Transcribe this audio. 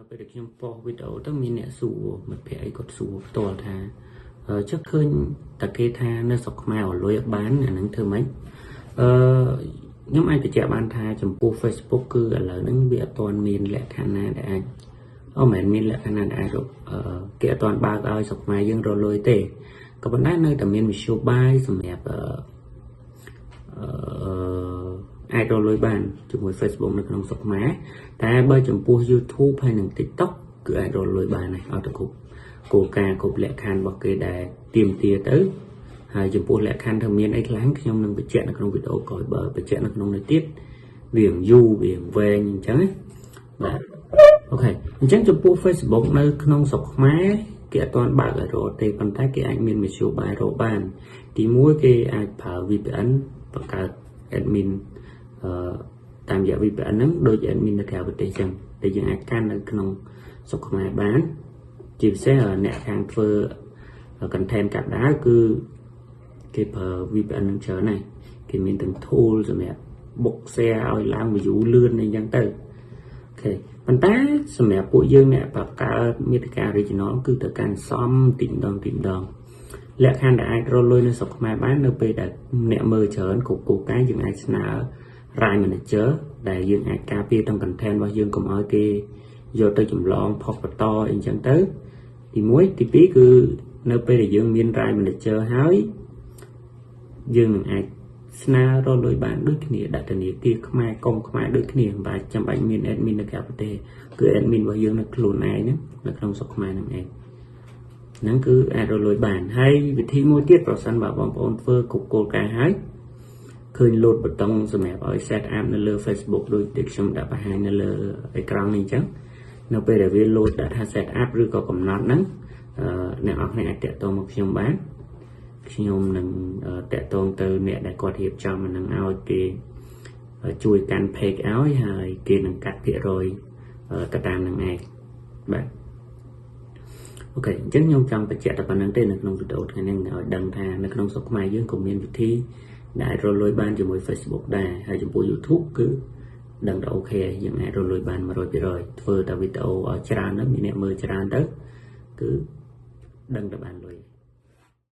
ពេលដែលខ្ញុំប៉ុស្តិ៍វីដេអូទៅមានអ្នកសួរមិត្តភក្តិអីគាត់សួរផ្ទាល់ថាចុះឃើញតាគេថានៅស្រុកខ្មែរអត់លុយបានអាហ្នឹងធ្វើម៉េចខ្ញុំអាចបញ្ជាក់បានថាចំពោះ Facebook គឺឥឡូវហ្នឹងវាអត់ទាន់មានលក្ខខណ្ឌណាដែលអាចមិនមានលក្ខខណ្ឌណាដែលអាចគេអត់ទាន់បើកឲ្យស្រុកខ្មែរយើងរកលុយទេក៏ប៉ុន្តែនៅតែមានវិទ្យុបាយសម្រាប់អាចរកលុយបានជាមួយ Facebook នៅក្នុងស្រុកខ្មែរតែបើចំពោះ YouTube ហើយនិង TikTok គឺអាចរកលុយបានហើយអត់ទៅគ្រប់គោលការណ៍គ្រប់លក្ខខណ្ឌរបស់គេដែលទាមទារទៅហើយចំពោះលក្ខខណ្ឌថាមានអីខ្លាំងខ្ញុំនឹងបញ្ជាក់នៅក្នុងវីដេអូក្រោយបើបញ្ជាក់នៅក្នុងនេះទៀតវាយូរវាវែងអញ្ចឹងណាបាទអូខេអញ្ចឹងចំពោះ Facebook នៅក្នុងស្រុកខ្មែរគេអត់ទាន់បើកឲ្យរកទេប៉ុន្តែគេអាចមានមធ្យោបាយរកបានទី1គេអាចប្រើ VPN បង្កើត admin តាមរយៈ VPN ហ្នឹងដូច admin នៅក្រៅប្រទេសចឹងតែយើងអាចកាន់នៅក្នុងស្រុកខ្មែរបានជាពិសេសអ្នកខាងធ្វើ content កាត់ដើរគឺគេប្រើ VPN ហ្នឹងច្រើនណាស់គេមានទាំង tool សម្រាប់ book share ឲ្យឡើង view លឿនអីចឹងទៅអូខេប៉ុន្តែសម្រាប់ពួកយើងអ្នកបង្កើតមាតិកា original គឺត្រូវការសំទីម្ដងលក្ខខណ្ឌដែលអាចរកលុយនៅស្រុកខ្មែរបាននៅពេលដែលអ្នកមើលច្រើនគ្រប់គោលការណ៍យើងអាចស្នើ Right Manager ដែលយើងអាចការពារទាំង content របស់យើងកុំឲ្យគេយកទៅចម្លងផុសបន្តអីចឹងទៅទី1ទី2គឺនៅពេលដែលយើងមាន Right Manager ហើយយើងនឹងអាចស្នើរកលុយបានដូចគ្នាដាក់ធនាគារខ្មែរកុំខ្មែរដូចគ្នាមិនបាច់ចាំបាច់មាន admin នៅក្រៅប្រទេសគឺ admin របស់យើងនៅខ្លួនឯងហ្នឹងនៅក្នុងស្រុកខ្មែរហ្នឹងឯងហ្នឹងគឺអាចរកលុយបានហើយវិធីមួយទៀតប្រសិនបើបងប្អូនធ្វើគ្រប់គោលការណ៍ហើយឃើញ load ប៊ូតុងសម្រាប់ឲ្យ set up នៅលើ Facebook ដូចដែលខ្ញុំដាក់បង្ហាញនៅលើអេក្រង់នេះអញ្ចឹងនៅពេលដែលវា load ដាក់ថា set up ឬក៏កំណត់ហ្នឹងអ្នកនរគ្នាអាចតាក់ទងមកខ្ញុំបានខ្ញុំនឹងតាក់ទងទៅអ្នកដែលគាត់រៀបចំអានឹងឲ្យគេជួយកាន់ page ឲ្យហើយគេនឹងកាត់ភាគរយទៅតាមនឹងឯងបាទអូខេអញ្ចឹងខ្ញុំចង់បញ្ជាក់តែប៉ុណ្្នឹងទេនៅក្នុងវីដេអូថ្ងៃនេះឲ្យដឹងថានៅក្នុងស្រុកខ្មែរយើងក៏មានវិធីដែលអាចរកលុយបានជាមួយ Facebook ដែរហើយចំពោះ YouTube គឺដឹងតែអូខេយើងអាចរកលុយបាន 100% ធ្វើតែវីដេអូឲ្យច្រើនទៅមានអ្នកមើលច្រើនទៅគឺដឹងតែបានលុយ